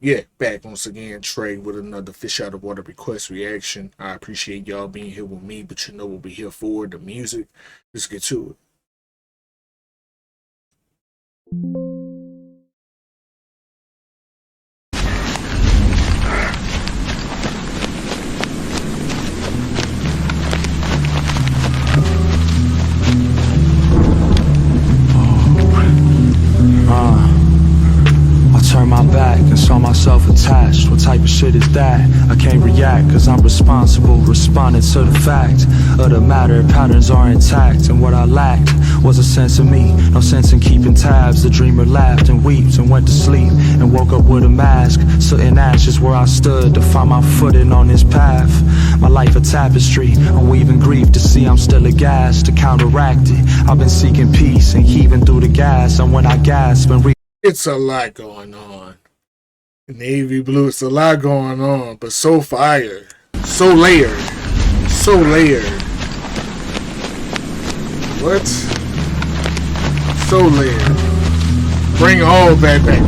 Yeah, back once again, Trey, with another Fish Out of Water request reaction. I appreciate y'all being here with me, but you know what we're here for, the music. Let's get to I turned my back and saw myself attached. What type of shit is that? I can't react cause I'm responsible, responding to the fact of the matter. Patterns are intact and what I lacked was a sense of me. No sense in keeping tabs. The dreamer laughed and wept and went to sleep and woke up with a mask. Soot and ashes where I stood to find my footing on this path. My life a tapestry, I'm weaving grief to see I'm still aghast. To counteract it, I've been seeking peace and heaving through the gas. And when I gasp and It's a lot going on. Navy blue, it's a lot going on, but so fire, so layered, so layered. What? So layered. Bring all that back.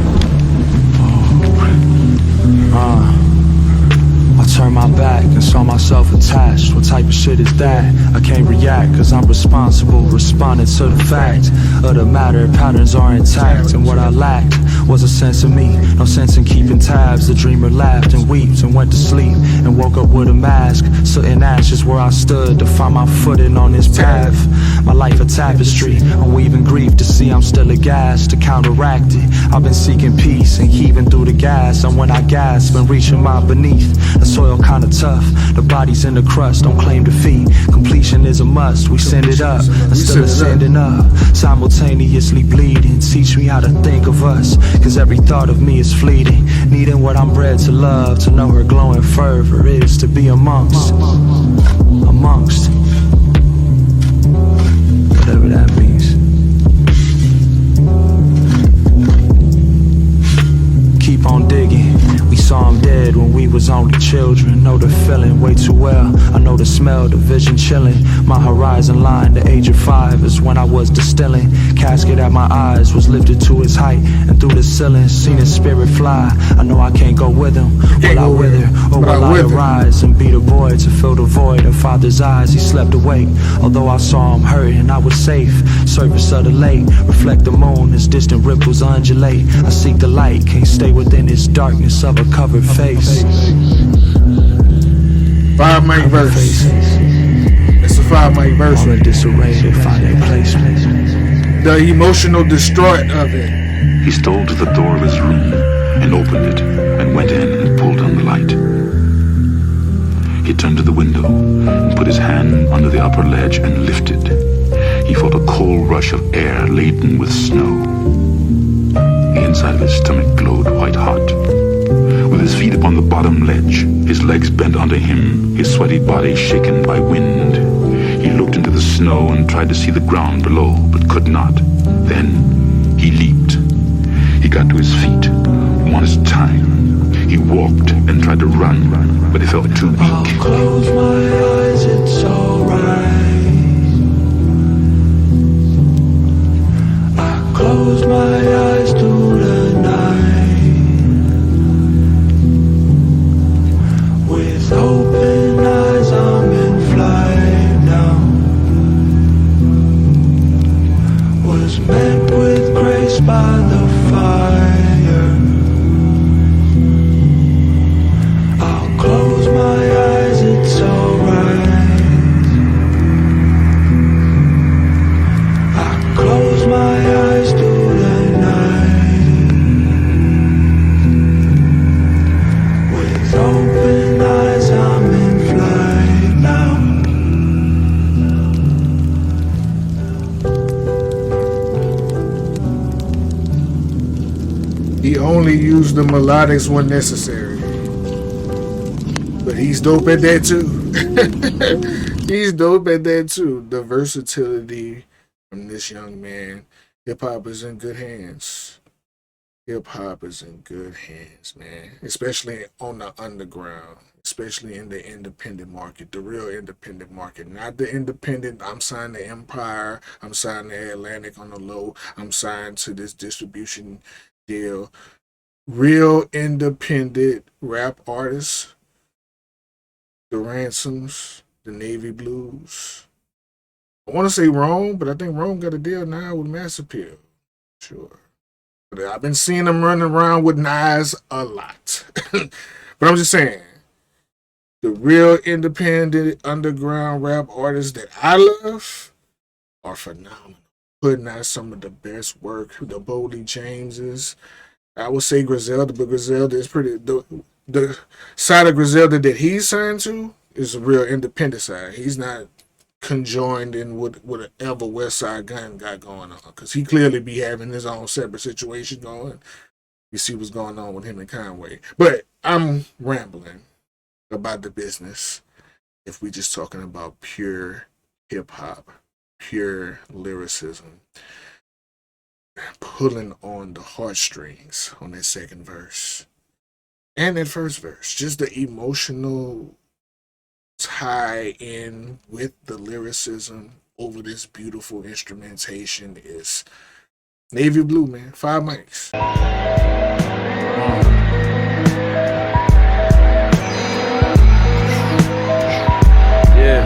I turned my back and saw myself attached. What type of shit is that? I can't react cause I'm responsible, responding to the fact of the matter. Patterns are intact and what I lacked was a sense of me. No sense in keeping tabs. The dreamer laughed and wept and went to sleep and woke up with a mask. Soot and ashes where I stood to find my footing on this path. My life a tapestry, I'm weaving grief to see I'm still aghast. To counteract it, I've been seeking peace and heaving through the gas. And when I gasp and reaching my beneath, the soil kinda tough, the body's in the crust. Don't claim defeat, completion is a must. We send it up, and still ascending up, simultaneously bleeding. Teach me how to think of us, cause every thought of me is fleeting. Needing what I'm bred to love, to know her glowing fervor is to be amongst whatever that means. Keep on digging. We saw him dead when we was only children. Know the feeling way too well. I know the smell, the vision chilling. My horizon line, the age of 5 is when I was distilling. Casket at my eyes was lifted to his height and through the ceiling. Seen his spirit fly. I know I can't go with him. Will I wither or will I arise and be the boy to fill the void of father's eyes? He slept awake. Although I saw him hurting, I was safe. Surface of the lake reflect the moon as distant ripples undulate. I seek the light, can't stay within this darkness of a covered face. 5 mic verse. It's a 5 mic verse. All in disarray, they find their placement. The emotional destroy of it. He stole to the door of his room and opened it and went in and pulled on the light. He turned to the window and put his hand under the upper ledge and lifted. He felt a cold rush of air laden with snow. The inside of his stomach glowed white hot. With his feet upon the bottom ledge, his legs bent under him, his sweaty body shaken by wind. He looked into the snow and tried to see the ground below, but could not. Then he leaped. He got to his feet, one at a time. He walked and tried to run, but he felt too weak. I'll close my eyes, it's alright. I close my eyes through the night. With open eyes, I'm in flight now. Was met with grace by the fire. I'll close my eyes, it's alright. I close my eyes through the night. With open eyes, I'm in flight now. He only used the melodics when necessary. But he's dope at that too. He's dope at that too. The versatility from this young man. Hip hop is in good hands. Hip hop is in good hands, man. Especially on the underground. Especially in the independent market. The real independent market. Not the independent, I'm signed to Empire. I'm signed to Atlantic on the low. I'm signed to this distribution deal. real independent rap artists, the Ransoms, the Navy Blues. I want to say Rome, but I think Rome got a deal now with Mass Appeal. Sure. But I've been seeing them running around with Nas a lot. But I'm just saying, the real independent underground rap artists that I love are phenomenal. Putting out some of the best work. The Boldy Jameses. I would say Griselda, but Griselda is pretty. The side of Griselda that he's signed to is a real independent side. He's not conjoined in with whatever West Side Gun got going on, because he clearly be having his own separate situation going. You see what's going on with him and Conway. But I'm rambling about the business if we just talking about pure hip-hop, pure lyricism, pulling on the heartstrings on that second verse and that first verse. Just the emotional tie in with the lyricism over this beautiful instrumentation is Navy Blue, man. 5 mics. Yeah.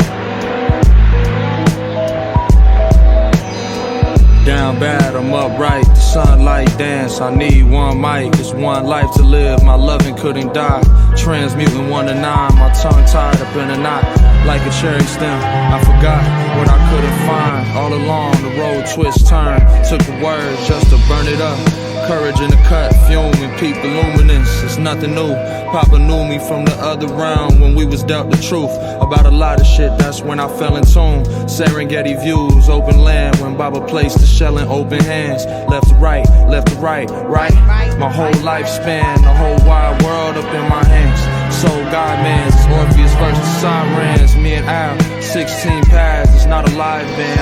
Down bad, I'm upright. The sunlight dance. I need one mic. It's one life to live. My loving couldn't die. Transmuting 1 to 9. My tongue tied up in a knot. Like a cherry stem, I forgot what I couldn't find. All along the road, twist, turn. Took the words just to burn it up. Courage in the cut, fume and peep the luminance. It's nothing new. Papa knew me from the other round when we was dealt the truth about a lot of shit. That's when I fell in tune. Serengeti views, open land. When Baba placed the shell in open hands. Left to right, right. My whole lifespan, the whole wide world up in my hands. Soul God man's, Orpheus versus Sirens. Me and Al, 16 pads, it's not a live band.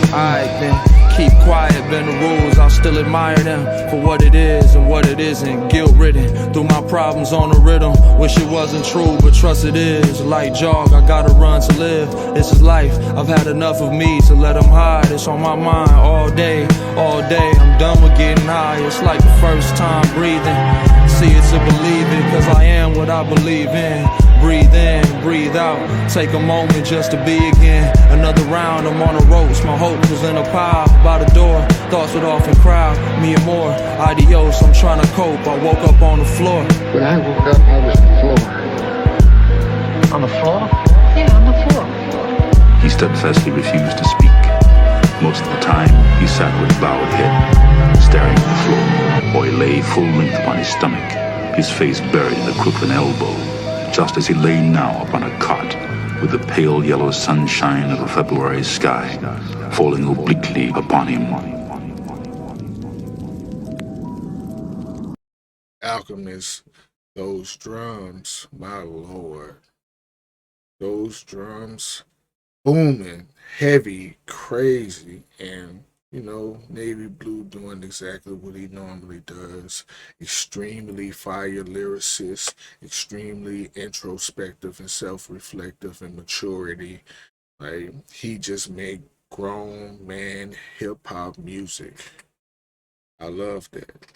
Alright then. Keep quiet, bend the rules, I'll still admire them for what it is and what it isn't. Guilt-ridden, through my problems on the rhythm. Wish it wasn't true, but trust it is. Light jog, I gotta run to live. This is life, I've had enough of me to let them hide. It's on my mind all day. I'm done with getting high, it's like the first time breathing. See it to believe it, cause I am what I believe in. Breathe in, breathe out, take a moment just to be again. Another round, I'm on the ropes, my hope was in a pile. By the door, thoughts would often crowd, me and more. Adios, I'm trying to cope, I woke up on the floor. When I woke up, I was on the floor. On the floor? Yeah, on the floor. He steadfastly refused to speak. Most of the time, he sat with bowed head, staring at the floor, or he lay full length upon his stomach, his face buried in the crook of an elbow, just as he lay now upon a cot, with the pale yellow sunshine of a February sky falling obliquely upon him. Alchemist, those drums, my lord. Those drums booming, heavy, crazy, and you know, Navy Blue doing exactly what he normally does. Extremely fire lyricist, extremely introspective and self-reflective and maturity. Like, he just made grown man hip-hop music. I love that.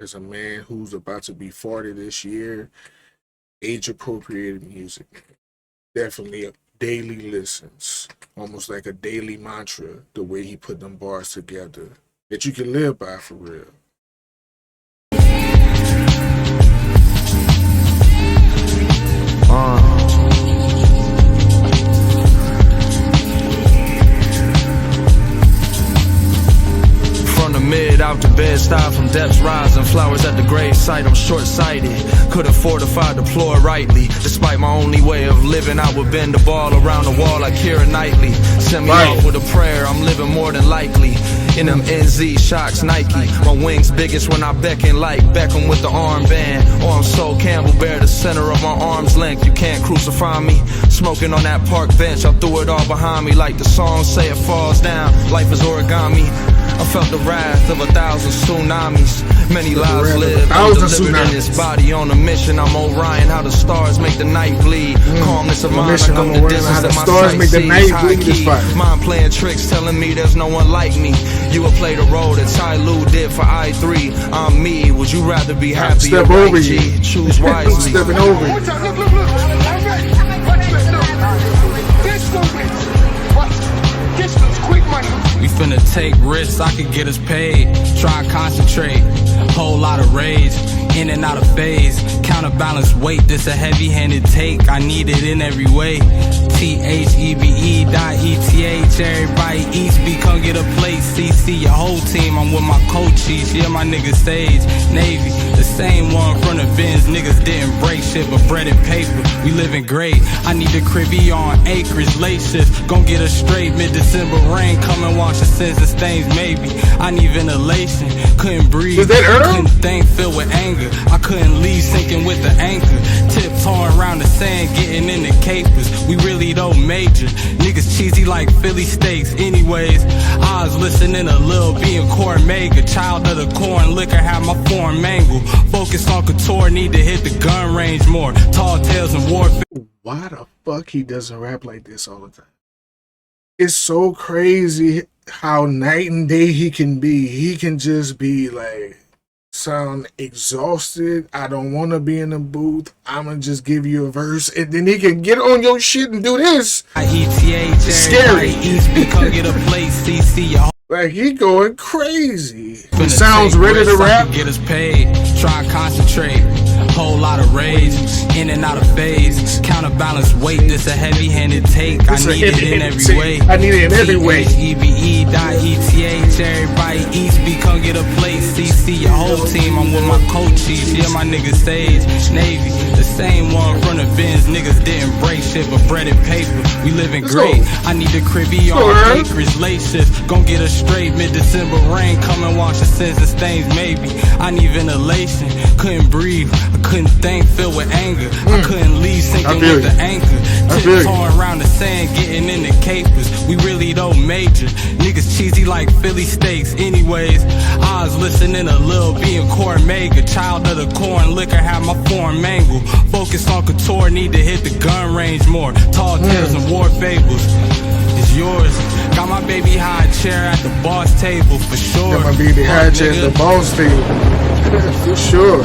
As a man who's about to be 40 this year, age-appropriated music. Definitely a daily listens, almost like a daily mantra, the way he put them bars together that you can live by for real. From the mid out to bed, style from depths rising, flowers at the grave site. I'm short-sighted, couldn't fortify the floor rightly. Despite my only way of living, I would bend the ball around the wall like Keira Knightley. Send me off with a prayer, I'm living more than likely. In them NZ shocks, Nike. My wings biggest when I beckon, like Beckham with the armband. Or I'm so Campbell, bear the center of my arm's length. You can't crucify me. Smoking on that park bench, I threw it all behind me. Like the song say, it falls down. Life is origami. I felt the wrath of 1,000 tsunamis. Many lives wrath of lived, 1,000 undelivered in this tsunamis. body on a mission. I'm Orion, how the stars make the night bleed. Calmness of On a mind, I mission, come I'm the Orion, distance how the that my stars sight make the sees. night High bleed this key, fire. mind playing tricks, telling me there's no one like me. You would play the role that Ty Lue did for I3. I'm me, would you rather be happy Step or over right, you. G? Choose wisely. Stepping over you. Watch out, look. Watch this, look. This stupid. Watch. Distance, quick money. We finna take risks, I could get us paid. Try concentrate, whole lot of rage. In and out of phase, counterbalance weight. This a heavy-handed take, I need it in every way. THEBE.ETH, everybody eats, B, come get a plate. CC, your whole team, I'm with my coaches. Yeah, my niggas Sage, Navy, the same one from the Benz. Niggas didn't break shit, but bread and paper, we living great. I need the cribby on acreage, late shifts. Gon' get us straight, mid-December rain, come and wash the sins and stains, maybe. I need ventilation, couldn't breathe. Is that Earl? Couldn't think, filled with anger. I couldn't leave, sinking with the anchor. Tiptoeing around the sand, getting in the capers. We really don't major. Niggas cheesy like Philly steaks. Anyways, I was listening to Lil B and Corn Mega. Child of the corn liquor, had my form mangled. Focus on couture, need to hit the gun range more. Tall tales and warfare. Why the fuck he doesn't rap like this all the time? It's so crazy how night and day he can be. He can just be like, sound exhausted. I don't want to be in the booth. I'm gonna just give you a verse, and then he can get on your shit and do this. ETH, Scary. East, come get a place. CC, your Like, he going crazy. He finna sounds take ready to risks, I rap. can get us paid. Try concentrate. Whole lot of rage. In and out of phase. Counterbalance weight. This a heavy-handed take. I It's a need it in heavy-handed every take. way. I need it in every way. THEBE.ETH. Everybody eats. B, come get a place. CC, your whole team. I'm with my coaches. Yeah, my niggas Sage, Navy, the same one from the Benz. Niggas didn't break shit, but bread and paper. We living Let's great. go. I need the cribby on Earl. acreage, late shifts. Gon' get us straight, mid-December rain, come and wash the sins and stains, maybe. I need ventilation, couldn't breathe, I couldn't think, filled with anger. I couldn't leave, I sinking feel with you. the anchor. I feel you. Tiptoeing around the sand, getting in the capers. We really don't major. Niggas cheesy like Philly steaks. Anyways, I was listening to Lil B and Corn Mega. Child of the corn liquor, had my form mangled. Focus on couture, need to hit the gun range more. Tall tales and war fables. It's yours. Got my baby high chair at the boss table for sure. Got my baby high Fuck, chair at nigga. the boss table. For sure.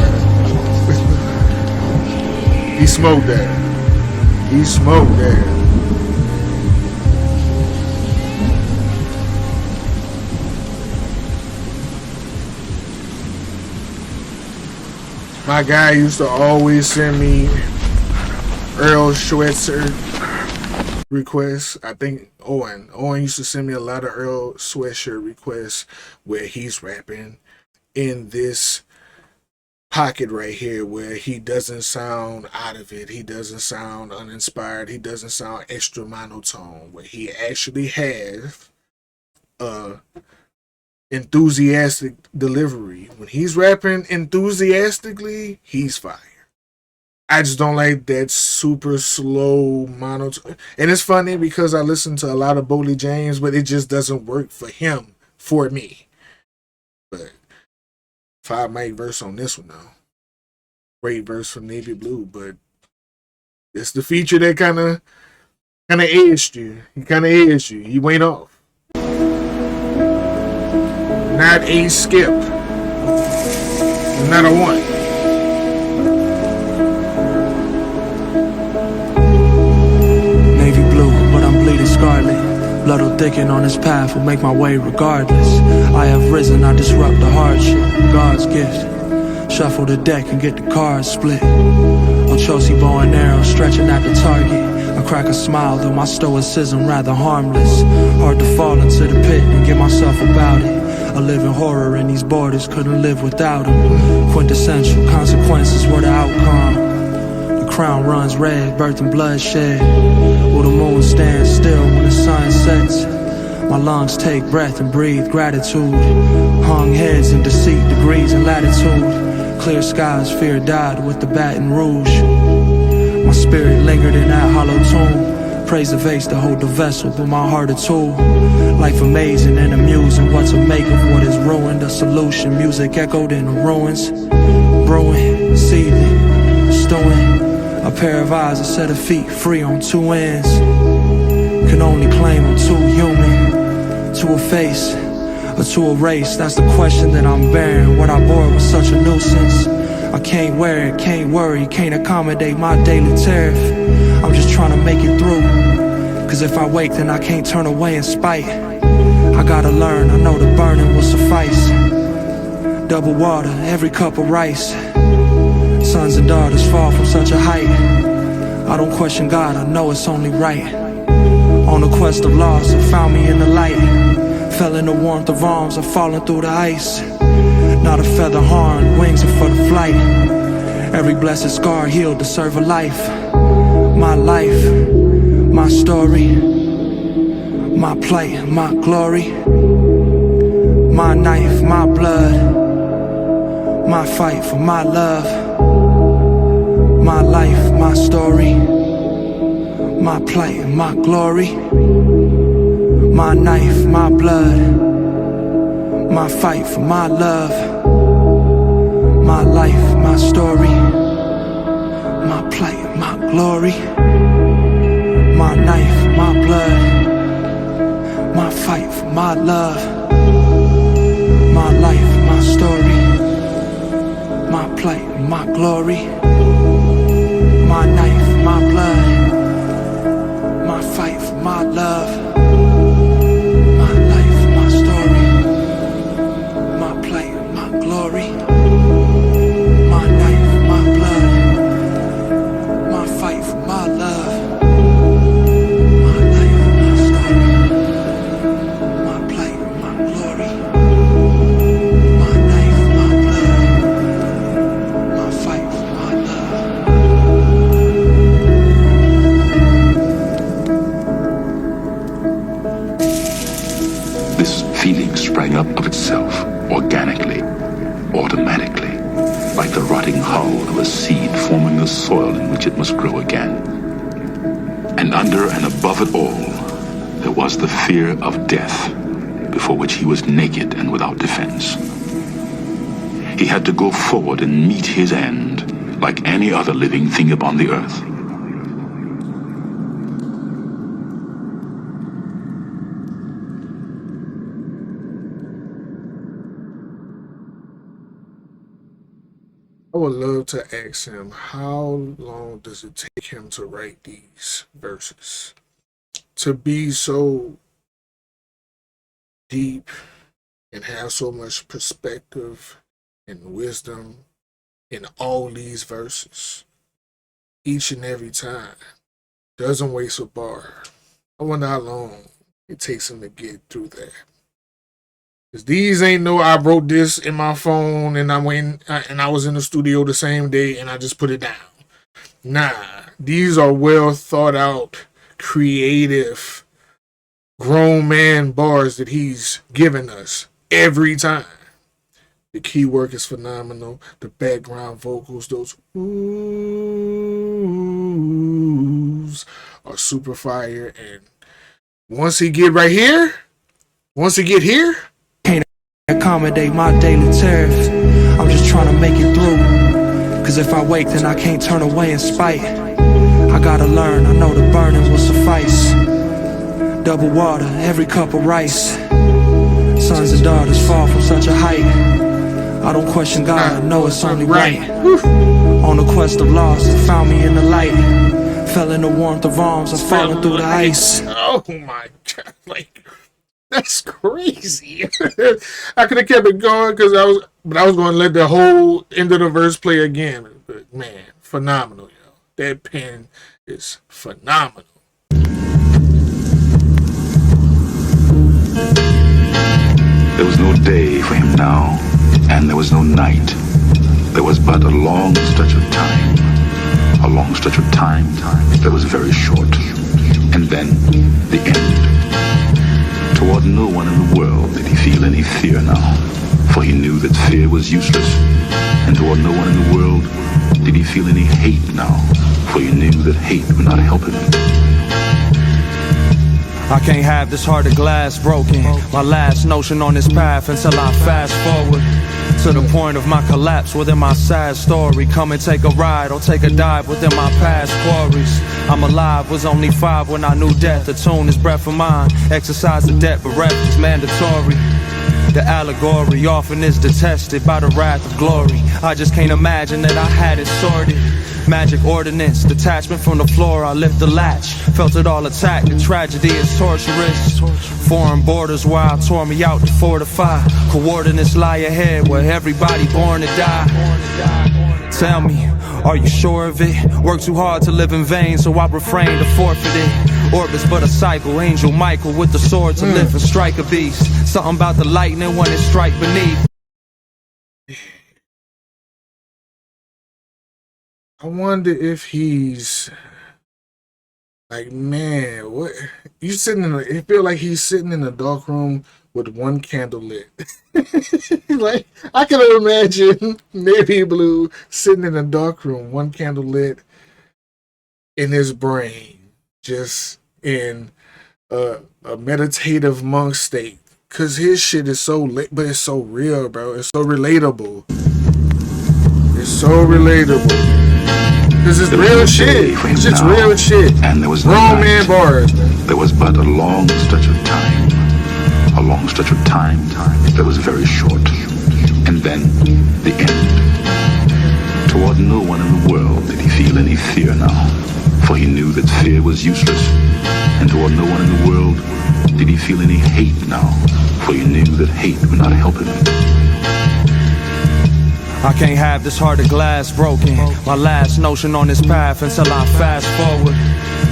He smoked that. He smoked that. My guy used to always send me Earl Schweitzer requests. I think Owen used to send me a lot of Earl Sweatshirt requests where he's rapping in this pocket right here where he doesn't sound out of it, he doesn't sound uninspired, he doesn't sound extra monotone, where he actually has enthusiastic delivery. When he's rapping enthusiastically, he's fire. I just don't like that super slow monotone. And it's funny because I listen to a lot of Boldy James, but it just doesn't work for him, for me. But 5 mic verse on this one though. Great verse from Navy Blue, but it's the feature that kind of edged you. He kind of edged you. You went off. Not a skip. Not a one. Navy blue, but I'm bleeding scarlet. Blood will thicken on this path, will make my way regardless. I have risen, I disrupt the hardship, God's gift. Shuffle the deck and get the cards split. Ochosi bow and arrow stretching at the target. I crack a smile, though my stoicism rather harmless. Hard to fall into the pit and get myself about it. A living horror in these borders, couldn't live without them. Quintessential consequences were the outcome. The crown runs red, birth and bloodshed. Will the moon stand still when the sun sets? My lungs take breath and breathe gratitude. Hung heads in deceit, degrees and latitude. Clear skies, fear died with the Baton Rouge. My spirit lingered in that hollow tomb. Praise the vase to hold the vessel, but my heart a tool. Life amazing and amusing, what to make of what is ruined. A solution, music echoed in the ruins. Brewing, seething, stewing. A pair of eyes, a set of feet, free on two ends. Can only claim I'm too human to efface or to erase. That's the question that I'm bearing. What I bore was such a nuisance. I can't wear it, can't worry, can't accommodate my daily tariff. I'm just trying to make it through. Cause if I wake, then I can't turn away in spite. I gotta learn, I know the burning will suffice. Double water, every cup of rice. Sons and daughters fall from such a height. I don't question God, I know it's only right. On a quest of loss, it found me in the light. Fell in the warmth of arms, I've fallen through the ice. Not a feather harmed, wings are for the flight. Every blessed scar healed to serve a life. My life, my story, my plight, my glory. My knife, my blood, my fight for my love. My life, my story, my plight, my glory. My knife, my blood, my fight for my love. My life, my story, my plight, my glory. My knife, my blood, my fight for my love. My life, my story, my plight, my glory. My knife, my blood, my fight for my love. My life, my story, my plight, my glory. My knife, my blood, my fight for my love. My life, my story, my plight, my glory. My knife, my blood, my fight for my love. This feeling sprang up of itself, organically, automatically, like the rotting hull of a seed forming the soil in which it must grow again. And under and above it all, there was the fear of death, before which he was naked and without defense. He had to go forward and meet his end, like any other living thing upon the earth. I would love to ask him, how long does it take him to write these verses? To be so deep and have so much perspective and wisdom in all these verses, each and every time. Doesn't waste a bar. I wonder how long it takes him to get through that. Cause these ain't no, I wrote this in my phone and I went and I was in the studio the same day and I just put it down. Nah, these are well thought out, creative, grown man bars that he's given us every time. The key work is phenomenal. The background vocals, those oohs, are super fire. And once he get here, Accommodate my daily tariff. I'm just trying to make it through. Cause if I wake, then I can't turn away in spite. I gotta learn, I know the burning will suffice. Double water, every cup of rice. Sons and daughters fall from such a height. I don't question God, I know it's only right. On a quest of loss, it found me in the light. Fell in the warmth of arms, I've fallen through the ice. Oh my God, like, that's crazy. I could have kept it going because I was going to let the whole end of the verse play again. But man, phenomenal, yo. That pen is phenomenal. There was no day for him now, and there was no night. There was but a long stretch of time. A long stretch of time that was very short. And then the end. Toward no one in the world did he feel any fear now, for he knew that fear was useless. And toward no one in the world did he feel any hate now, for he knew that hate would not help him. I can't have this heart of glass broken. My last notion on this path until I fast forward to the point of my collapse within my sad story. Come and take a ride or take a dive within my past quarries. I'm alive, was only 5 when I knew death. Attune this breath of mine, exercise the debt, but rep is mandatory. The allegory often is detested by the wrath of glory. I just can't imagine that I had it sorted. Magic ordinance, detachment from the floor, I lift the latch. Felt it all attack, the tragedy is torturous. Foreign borders where I tore me out to fortify. Coordinates lie ahead where everybody born to die. Tell me, are you sure of it? Work too hard to live in vain, so I refrain to forfeit it. Orbits but a cycle, Angel Michael with the sword to lift and strike a beast. Something about the lightning when it strike beneath. I wonder if he's like, man, what you sitting in? It feel like he's sitting in a dark room with one candle lit. Like I can imagine Navy Blue sitting in a dark room, one candle lit, in his brain, just in a meditative monk state. Cause his shit is so lit, but it's so real, bro. It's so relatable. It's so relatable. Cause it's real shit. It's just real shit. And there was no grown night. man bars, man. There was but a long stretch of time. A long stretch of time that was very short. And then the end. Toward no one in the world did he feel any fear now, for he knew that fear was useless. And toward no one in the world did he feel any hate now, for he knew that hate would not help him. I can't have this heart of glass broken. My last notion on this path until I fast forward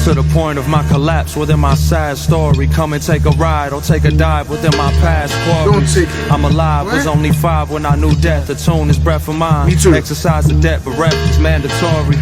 to the point of my collapse within my sad story. Come and take a ride or take a dive within my past quarries. I'm alive, was only 5 when I knew death. Attune this breath of mine, exercise the debt, but rep is mandatory.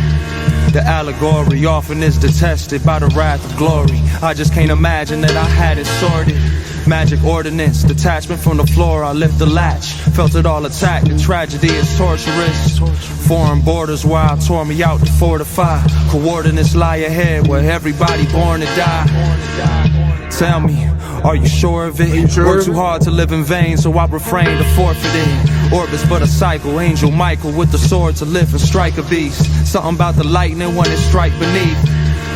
The allegory often is detested by the wrath of glory. I just can't imagine that I had it sorted. Magic ordinance, detachment from the floor, I lift the latch. Felt it all attack, the tragedy is torturous. Foreign borders where I tore me out to fortify. Coordinates lie ahead where everybody born to die. Tell me, are you sure of it? Work too hard to live in vain, so I refrain to forfeit it. Orbits but a cycle, Angel Michael with the sword to lift and strike a beast. Something about the lightning when it strike beneath.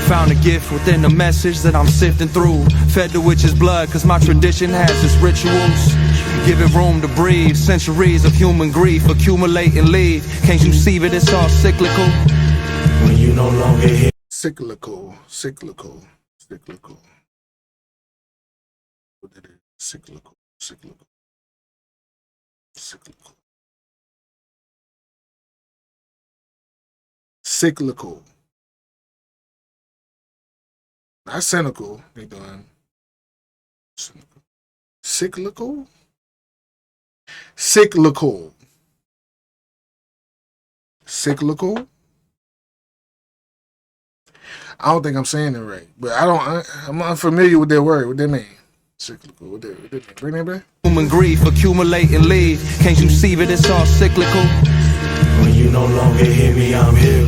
Found a gift within the message that I'm sifting through. Fed the witch's blood cause my tradition has its rituals. Give it room to breathe. Centuries of human grief accumulate and leave. Can't you see that it's all cyclical? When you no longer here. Cyclical. Cyclical. Cyclical. What it is? Cyclical. Cyclical. Cyclical. Cyclical. Not cynical, they doing. Cynical. Cyclical? Cyclical. Cyclical? I don't think I'm saying it right, but I'm unfamiliar with that word. What that mean? Cyclical. What that mean? Bring that back. Human grief accumulate and leave. Can't you see that it's all cyclical? When you no longer hear me, I'm here.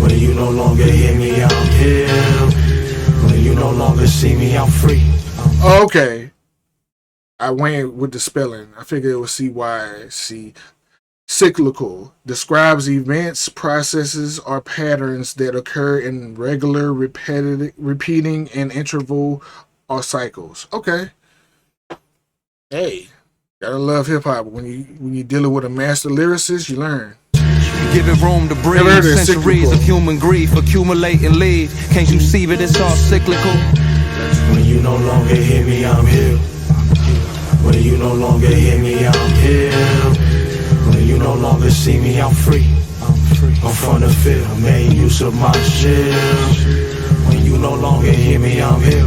When you no longer hear me, I'm here. When you no longer see me, I'm free. Okay. I went with the spelling. I figured it was CYC. Cyclical describes events, processes, or patterns that occur in regular, repeating, and interval or cycles. Okay. Hey, gotta love hip hop. When you dealing with a master lyricist, you learn. Give it room to breathe. Centuries of human grief accumulate and leave. Can't you see that it's all cyclical? When you no longer hear me, I'm here. When you no longer hear me, I'm here. When you no longer see me, I'm free. I'm from the field, made use of my shield. When you no longer hear me, I'm here.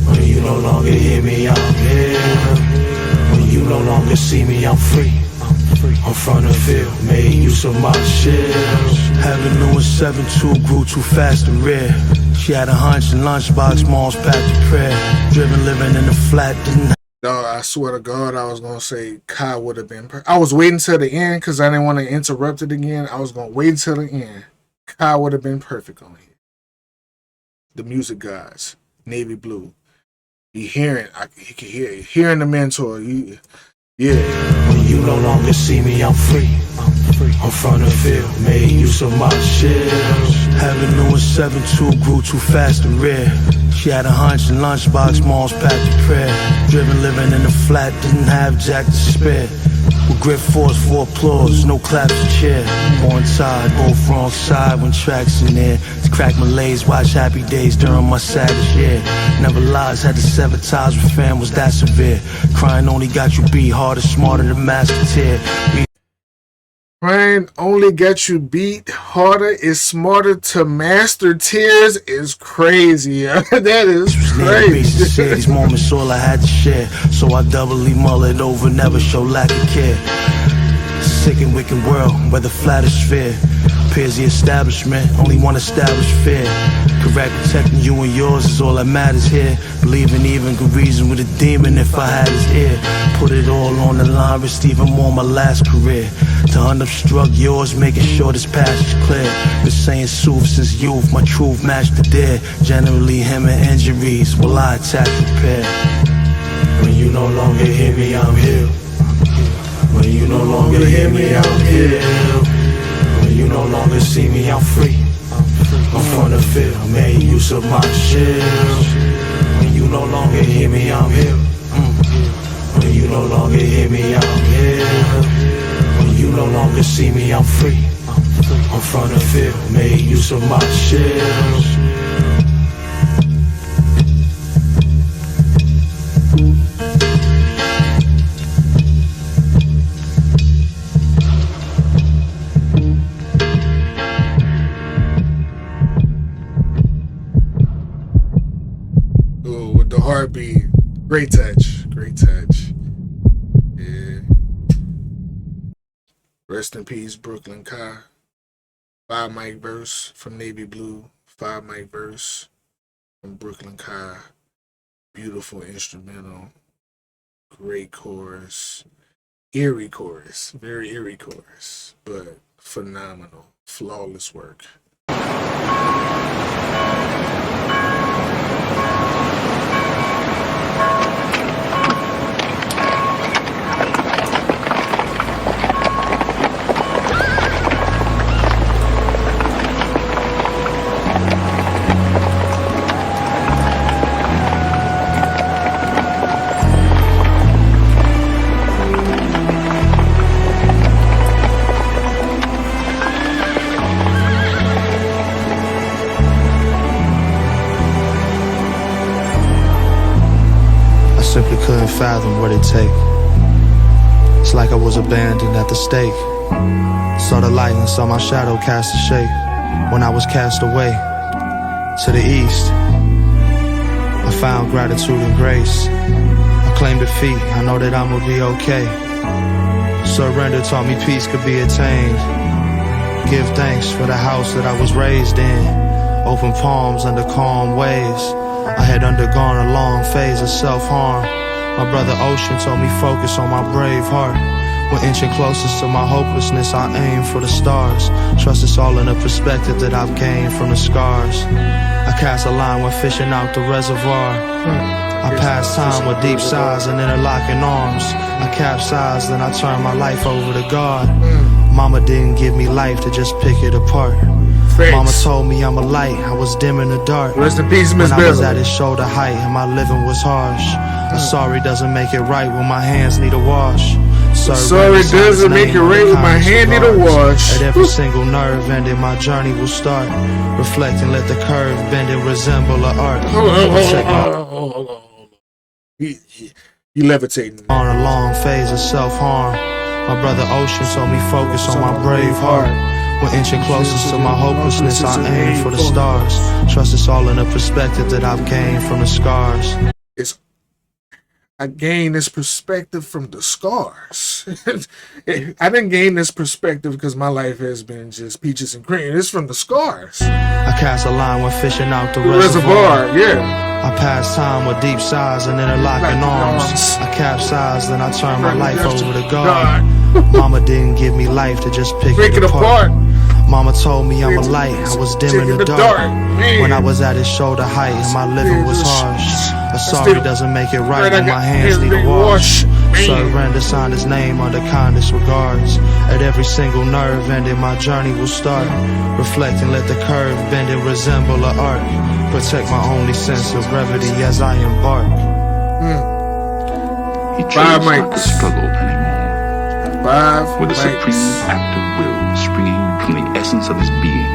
When you no longer hear me, I'm here. When you no longer see me, I'm free. I'm from the field, made use of my shield. Having Lewis 7-2 grew too fast and rare. She had a hunch and lunchbox, mom's packed to prayer. Driven, living in the flat, didn't. Dog, I swear to God, I was gonna say Kai would have been. I was waiting till the end because I didn't want to interrupt it again. I was gonna wait until the end. Kai would have been perfect on here. The music gods, Navy Blue. You hearing? You can hear it. Hearing the mentor. Yeah. When you no longer see me, I'm free. I'm from the field, made use of my shield. Having new in 7-2 grew too fast and rare. She had a hunch and lunchbox, mom's packed to prayer. Driven, living in the flat, didn't have jack to spare. With grip force for applause, no claps to cheer. Born tired, both wrong side when tracks in there. To crack Malays, watch Happy Days during my saddest year. Never lies, had to sever ties with fam, was that severe. Crying only got you beat harder, smarter than Master Tier. Crying only got you beat harder is smarter to master tears is crazy. That is crazy. These moments all I had to share, so I doubly mull it over, never show lack of care. Sick and wicked world, where the flattest sphere appears the establishment, only one established fear. Correct, protecting you and yours is all that matters here. Believing even could reason with a demon if I had his ear. Put it all on the line, risked even more my last career. To unobstruct yours, making sure this passage clear. Been saying sooth since youth, my truth matched the dare. Generally him and injuries, will I attack repair? When you no longer hear me, I'm here. When you no longer hear me, I'm here. When you no longer see me, I'm free. I'm from the field, made use of my shield. When you no longer hear me, I'm here. When you no longer hear me, I'm here. When you no longer see me, I'm free. I'm from the field, made use of my shield. Heartbeat, great touch, great touch. Yeah. Rest in peace, Brooklyn Kai. 5 mic verse from Navy Blue. 5 mic verse from Brooklyn Kai. Beautiful instrumental, great chorus, eerie chorus, very eerie chorus, but phenomenal, flawless work. Simply couldn't fathom what it take. It's like I was abandoned at the stake. Saw the light and saw my shadow cast a shape. When I was cast away to the east, I found gratitude and grace. I claim defeat, I know that I'ma be okay. Surrender taught me peace could be attained. Give thanks for the house that I was raised in. Open palms under calm waves. I had undergone a long phase of self-harm. My brother Ocean told me focus on my brave heart. When inching closest to my hopelessness, I aim for the stars. Trust it's all in the perspective that I've gained from the scars. I cast a line when fishing out the reservoir. I pass time with deep sighs and interlocking arms. I capsize, then I turn my life over to God. Mama didn't give me life to just pick it apart. Mama told me I'm a light, I was dim in the dark. Rest in peace, Miss When I was Beverly. at its shoulder height and my living was harsh. A sorry doesn't make it right when my hands need a wash. Sorry doesn't make it right when my hand need a wash. At every single nerve ending, my journey will start. Reflect and let the curve bend and resemble an arc. Hold on. You levitating. On a long phase of self-harm. My brother Ocean told me focus on my brave heart. When inching closest to my hopelessness, I aim for the stars. Trust it's all in the perspective that I've gained from the scars. I gained this perspective from the scars. I didn't gain this perspective because my life has been just peaches and cream. It's from the scars. I cast a line when fishing out the Reservoir, yeah. I pass time with deep sighs and interlocking arms. I capsize, then I turn my life over to God. Mama didn't give me life to just pick it apart. Mama told me I'm a light, I was dim in the dark. Man. When I was at his shoulder height and my living was harsh. A sorry still- doesn't make it right Right, I when my got hands need a hands wash. Man. Surrender, sign his name under kindest regards. At every single nerve ending, my journey will start. Reflect and let the curve bend and resemble an arc. Protect my only sense of brevity as I embark. He chose Five not to mics. struggle anymore. 5 With a mics. supreme act of will springing from the essence of his being,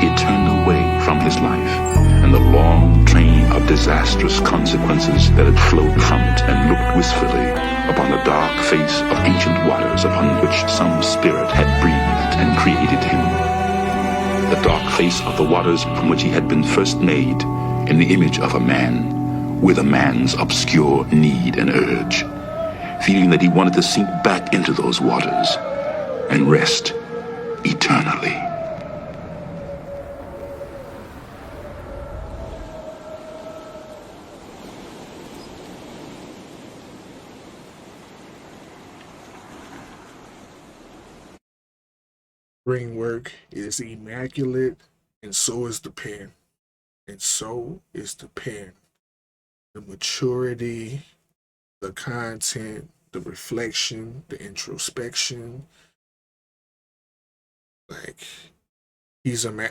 he turned away from his life and the long train of disastrous consequences that had flowed from it, and looked wistfully upon the dark face of ancient waters upon which some spirit had breathed and created him. The dark face of the waters from which he had been first made in the image of a man, with a man's obscure need and urge, feeling that he wanted to sink back into those waters and rest eternally. Ring work is immaculate, and so is the pen. And so is the pen. The maturity, the content, the reflection, the introspection. Like, he's a man.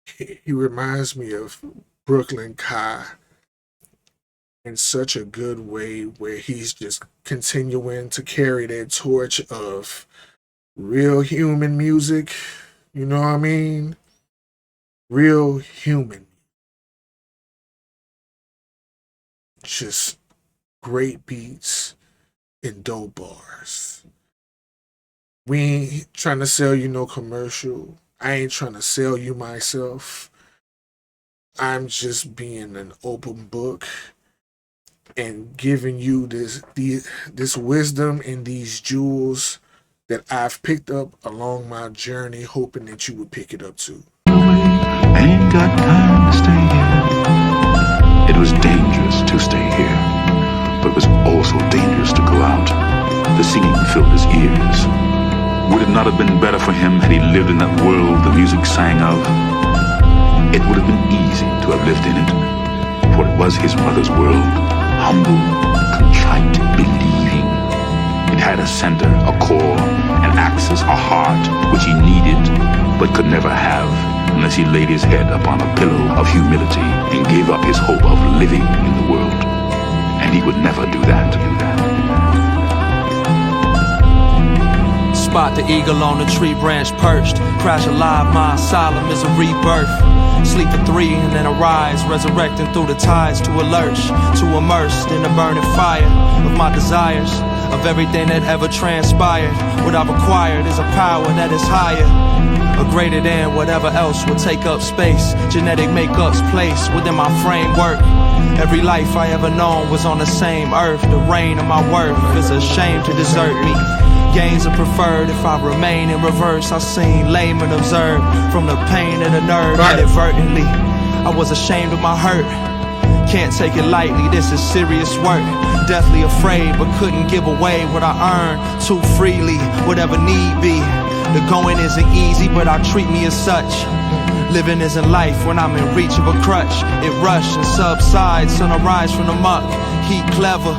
He reminds me of Brooklyn Kai in such a good way, where he's just continuing to carry that torch of real human music. You know what I mean? Real human. Just great beats and dope bars. We ain't trying to sell you no commercial. I ain't trying to sell you myself. I'm just being an open book and giving you this wisdom and these jewels that I've picked up along my journey, hoping that you would pick it up too. Ain't got time to stay here. It was dangerous to stay here, but it was also dangerous to go out. The singing filled his ears. Would it not have been better for him had he lived in that world the music sang of? It would have been easy to have lived in it, for it was his mother's world, humble, contrite, believing. It had a center, a core, an axis, a heart, which he needed, but could never have unless he laid his head upon a pillow of humility and gave up his hope of living in the world. And he would never do that. Spot the eagle on the tree branch perched. Crash alive, my asylum is a rebirth. Sleep for 3 and then arise, resurrecting through the tides to a lurch, to immersed in the burning fire of my desires, of everything that ever transpired. What I've acquired is a power that is higher, or greater than whatever else will take up space. Genetic makeup's place within my framework. Every life I ever known was on the same earth. The reign of my worth is a shame to desert me. Gains are preferred if I remain in reverse. I seen laymen observe from the pain and the nerve inadvertently. I was ashamed of my hurt. Can't take it lightly, this is serious work. Deathly afraid, but couldn't give away what I earned too freely, whatever need be. The going isn't easy, but I treat me as such. Living isn't life when I'm in reach of a crutch. It rush and subsides, sun I rise from the muck. Heat clever,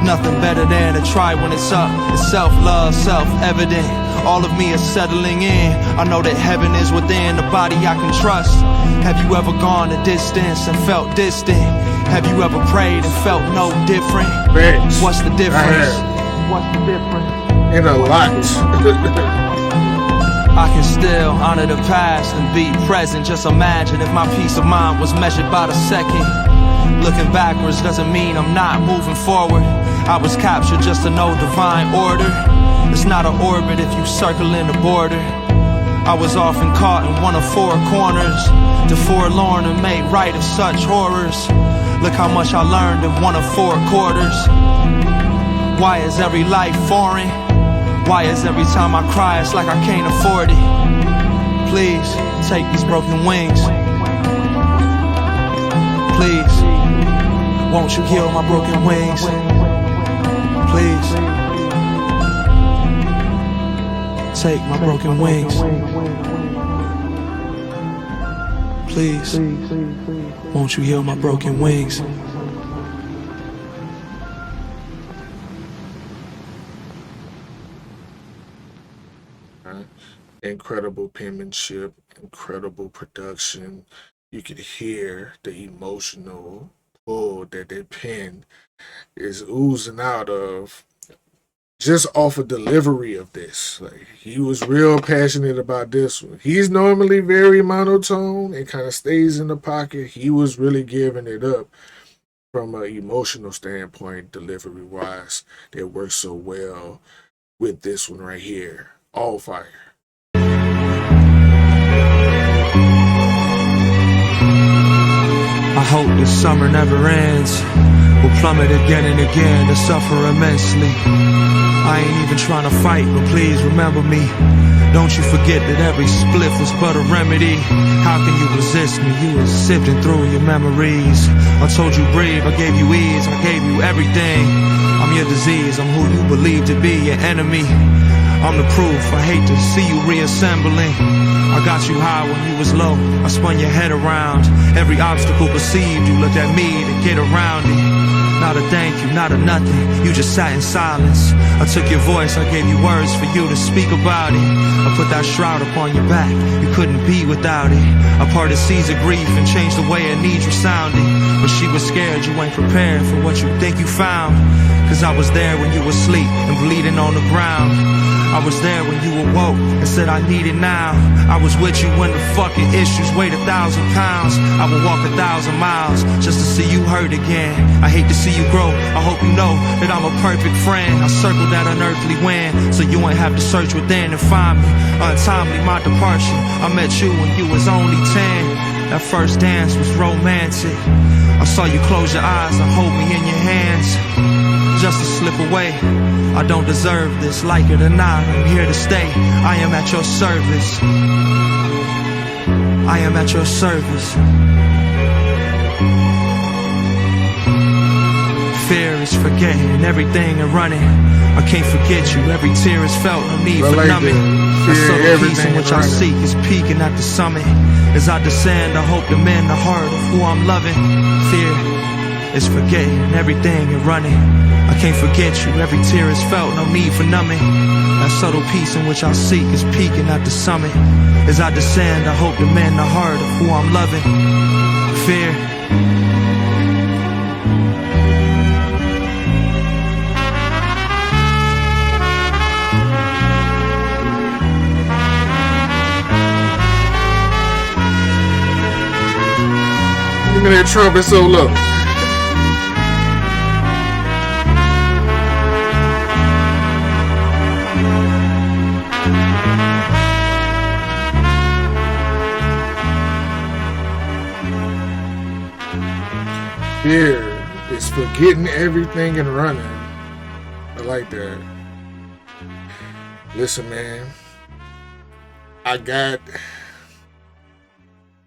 nothing better than to try when it's up. It's self-love, self-evident. All of me is settling in. I know that heaven is within the body I can trust. Have you ever gone a distance and felt distant? Have you ever prayed and felt no different? Thanks. What's the difference? I What's the difference? And a lot. I can still honor the past and be present. Just imagine if my peace of mind was measured by the second. Looking backwards doesn't mean I'm not moving forward. I was captured just to know divine order. It's not an orbit if you circle in the border. I was often caught in one of 4 corners, the forlorn and made right of such horrors. Look how much I learned in one of 4 quarters. Why is every life foreign? Why is every time I cry it's like I can't afford it? Please, take these broken wings. Please, won't you heal my broken wings? Please, Take my broken wings. Please, won't you heal my broken wings? Incredible penmanship, incredible production. You could hear the emotional pull that pen is oozing out of just off of delivery of this. Like, he was real passionate about this one. He's normally very monotone and kind of stays in the pocket. He was really giving it up from an emotional standpoint, delivery wise. That works so well with this one right here. All fire. I hope this summer never ends. We'll plummet again and again to suffer immensely. I ain't even trying to fight, but please remember me. Don't you forget that every spliff was but a remedy. How can you resist me? You were sifting through your memories. I told you breathe, I gave you ease, I gave you everything. I'm your disease, I'm who you believe to be your enemy. I'm the proof, I hate to see you reassembling. I got you high when you was low, I spun your head around. Every obstacle perceived, you looked at me to get around it. Not a thank you, not a nothing, you just sat in silence. I took your voice, I gave you words for you to speak about it. I put that shroud upon your back, you couldn't be without it. I parted seas of grief and changed the way a need resounded. But she was scared, you ain't prepared for what you think you found. Cause I was there when you were asleep and bleeding on the ground. I was there when you awoke and said I need it now. I was with you when the fucking issues weighed 1,000 pounds. I would walk 1,000 miles just to see you hurt again. I hate to see you grow, I hope you know that I'm a perfect friend. I circled that unearthly win, so you ain't have to search within and find me. Untimely my departure, I met you when you was only 10. That first dance was romantic. I saw you close your eyes and hold me in your hands just to slip away. I don't deserve this, like it or not, I'm here to stay. I am at your service. I am at your service. Fear is forgetting everything and running. I can't forget you, every tear is felt, no need for numbing. That subtle peace in which I seek is peaking at the summit. As I descend, I hope to mend the heart of who I'm loving. Fear is forgetting everything and running. I can't forget you, every tear is felt, no need for numbing. That subtle peace in which I seek is peaking at the summit. As I descend, I hope to mend the heart of who I'm loving. Fear. Give me that trumpet solo. Fear is forgetting everything and running. I like that. Listen, man. I got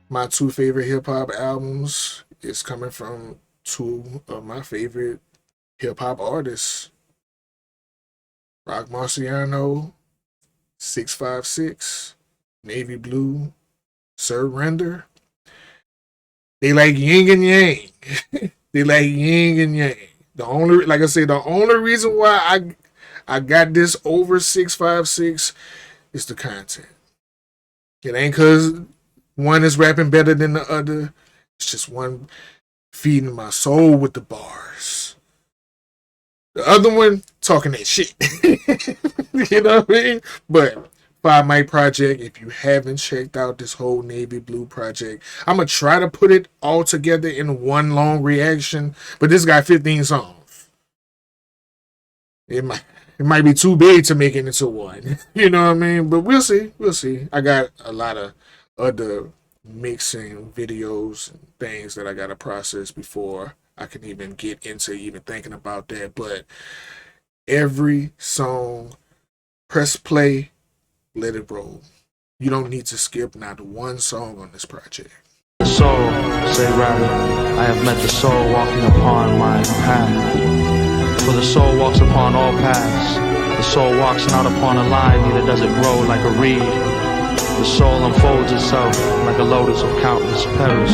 my two favorite hip-hop albums. It's coming from two of my favorite hip-hop artists. Rock Marciano, 656, Navy Blue, Surrender. They like yin and yang. They like yin and yang. The only, like I said, the only reason why I got this over 656 is the content. It ain't cause one is rapping better than the other. It's just one feeding my soul with the bars. The other one talking that shit. You know what I mean? But Five Mic Project, if you haven't checked out this whole Navy Blue project, I'm going to try to put it all together in one long reaction. But this got 15 songs. It might be too big to make it into one. You know what I mean? But we'll see. We'll see. I got a lot of other mixing videos and things that I got to process before I can even get into even thinking about that. But every song, press play, let it roll. You don't need to skip not one song on this project. The soul, say rather, I have met the soul walking upon my path. For the soul walks upon all paths, The soul walks not upon a line, neither does it grow like a reed. The soul unfolds itself like a lotus of countless petals.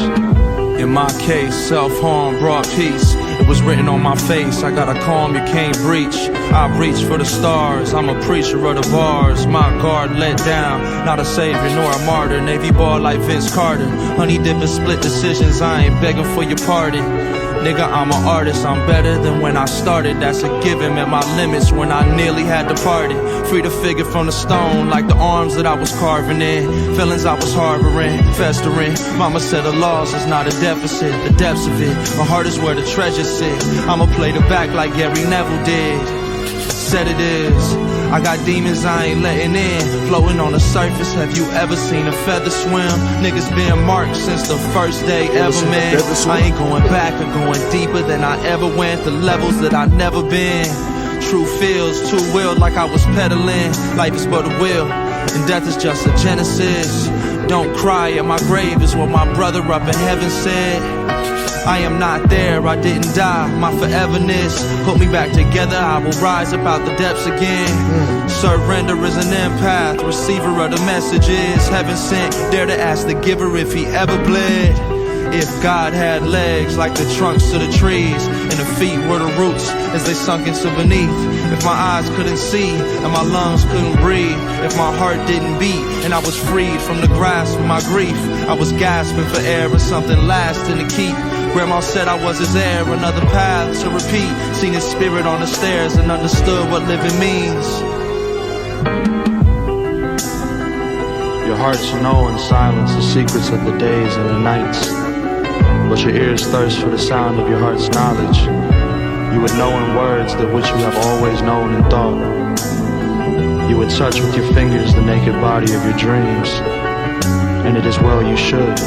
In my case, self-harm brought peace. It was written on my face, I got a calm you can't breach. I reach for the stars, I'm a preacher of the bars. My guard let down, not a savior nor a martyr. Navy ball like Vince Carter, honey dipping split decisions, I ain't begging for your pardon. Nigga, I'm an artist, I'm better than when I started. That's a given, met my limits when I nearly had departed. Free to figure from the stone, like the arms that I was carving in. Feelings I was harboring, festering. Mama said the laws is not a deficit, the depths of it. My heart is where the treasure sit. I'ma play the back like Gary Neville did. Said it is. I got demons I ain't letting in, floating on the surface. Have you ever seen a feather swim? Niggas been marked since the first day ever, man. I ain't going back or going deeper than I ever went. The levels that I never been. True feels, too willed like I was peddling. Life is but a will, and death is just a genesis. Don't cry at my grave is what my brother up in heaven said. I am not there, I didn't die, my foreverness put me back together, I will rise up out the depths again. Surrender is an empath, receiver of the messages. Heaven sent, dare to ask the giver if he ever bled. If God had legs like the trunks of the trees, and the feet were the roots as they sunk into beneath. If my eyes couldn't see and my lungs couldn't breathe, if my heart didn't beat and I was freed from the grasp of my grief, I was gasping for air and something lasting to keep. Grandma said I was his heir, another path to repeat. Seen his spirit on the stairs and understood what living means. Your hearts know in silence the secrets of the days and the nights, but your ears thirst for the sound of your heart's knowledge. You would know in words that which you have always known in thought. You would touch with your fingers the naked body of your dreams, and it is well you should.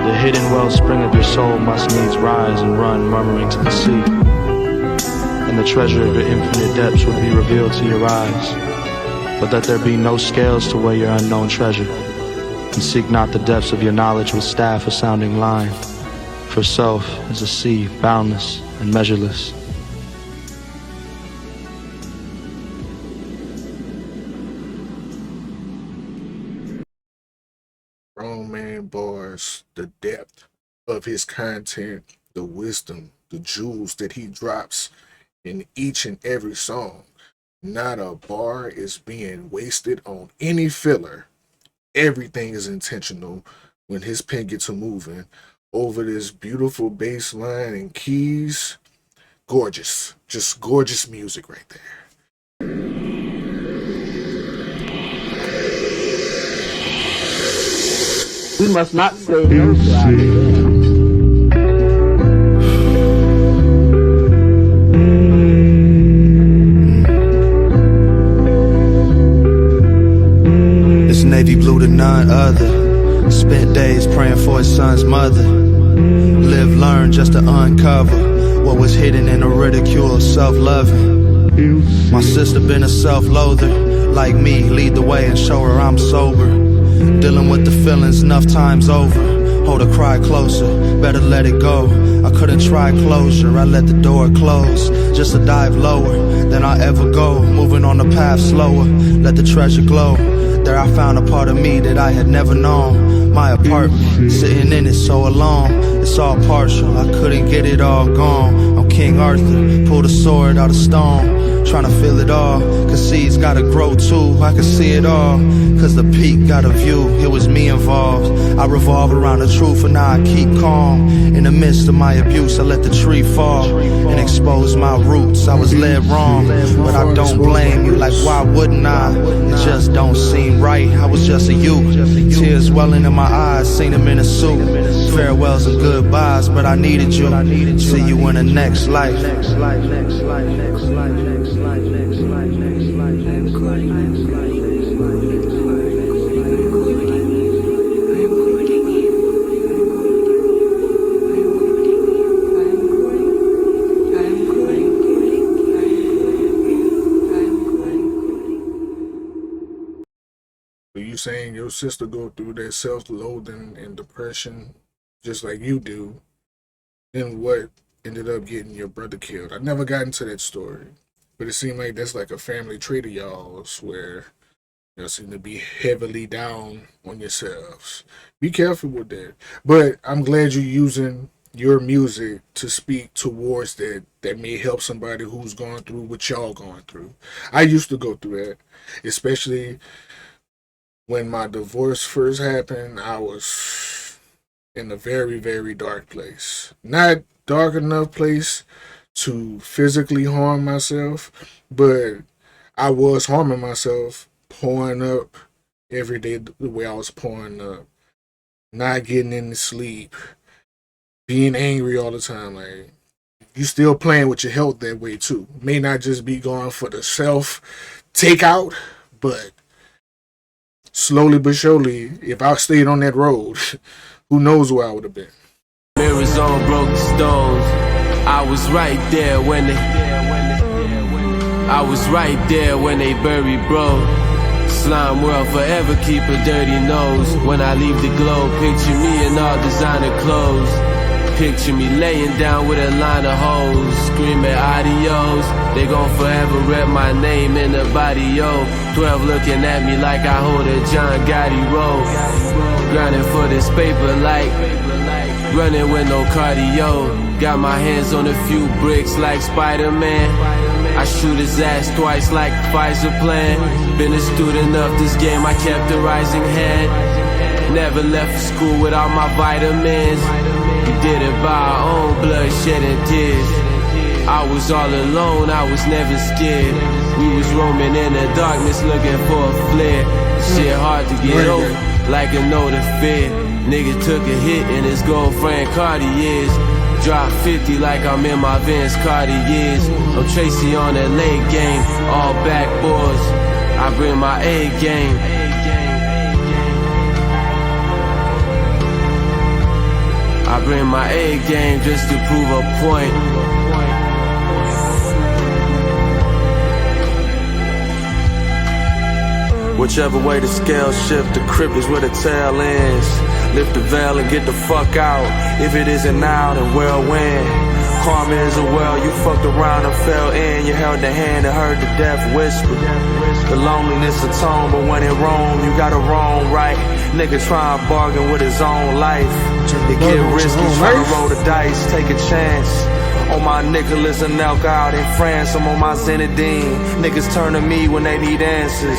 The hidden wellspring of your soul must needs rise and run murmuring to the sea, and the treasure of your infinite depths would be revealed to your eyes. But that there be no scales to weigh your unknown treasure, and seek not the depths of your knowledge with staff a sounding line, for self is a sea boundless and measureless. Grown man bars, the depth of his content, the wisdom, the jewels that he drops in each and every song. Not a bar is being wasted on any filler. Everything is intentional when his pen gets to moving over this beautiful bass line and keys. Gorgeous. Just gorgeous music right there. We must not say no to ourselves. It's navy blue to none other. Spent days praying for his son's mother. Live, learn just to uncover what was hidden in the ridicule of self-loving. My sister been a self-loather. Like me, lead the way and show her I'm sober. Dealing with the feelings enough times over. Hold her cry closer, better let it go. I couldn't try closure, I let the door close. Just to dive lower than I ever go. Moving on the path slower, let the treasure glow. There I found a part of me that I had never known. My apartment, sitting in it so alone. It's all partial, I couldn't get it all gone. I'm King Arthur, pulled a sword out of stone. Trying to feel it all, cause seeds gotta grow too. I can see it all, cause the peak got a view. It was me involved. I revolve around the truth and now I keep calm. In the midst of my abuse, I let the tree fall and expose my roots. I was led wrong, but I don't blame you. Like why wouldn't I? It just don't seem right. I was just a youth, tears welling in my eyes. Seen him in a suit, farewells and goodbyes, but I needed you. See you in the next life. Are you saying your sister go through that self-loathing and depression just like you do? And what ended up getting your brother killed? I never got into that story. But it seemed like that's like a family trait of y'all's where y'all seem to be heavily down on yourselves. Be careful with that. But I'm glad you're using your music to speak towards that may help somebody who's going through what y'all going through. I used to go through that, especially when my divorce first happened. I was in a very, very dark place. Not dark enough place to physically harm myself, but I was harming myself, pouring up every day the way I was pouring up, not getting any sleep, being angry all the time. Like, you still playing with your health that way too. May not just be going for the self takeout, but slowly but surely, if I stayed on that road, who knows where I would have been. Mirrors on broken stones. I was right there when they buried bro. Slime world forever keep a dirty nose. When I leave the globe, picture me in all designer clothes. Picture me laying down with a line of hoes, screaming adios. They gon' forever rep my name in the body, yo. 12 looking at me like I hold a John Gotti roll. Grinding for this paper like running with no cardio. Got my hands on a few bricks like Spider-Man. I shoot his ass twice like Pfizer plan. Been a student of this game, I kept a rising hand. Never left school without my vitamins. We did it by our own blood, shedding tears. I was all alone, I was never scared. We was roaming in the darkness looking for a flare. Shit hard to get over, like a note of fear. Nigga took a hit in his girlfriend Cartiers. Drop 50 like I'm in my Vince Cartiers. I'm Tracy on the late game, all backboards. I bring my A game. I bring my A game just to prove a point. Whichever way the scale shift, the crypt is where the tail ends. Lift the veil and get the fuck out. If it isn't now, then well when. Karma is a well, you fucked around and fell in. You held the hand and heard the death whisper. The loneliness atone, but when it roam, you gotta roam right. Nigga try and bargain with his own life. It get risky, try to roll the dice, take a chance. On my Nicholas and Elk out in France, I'm on my Zenadine. Niggas turn to me when they need answers.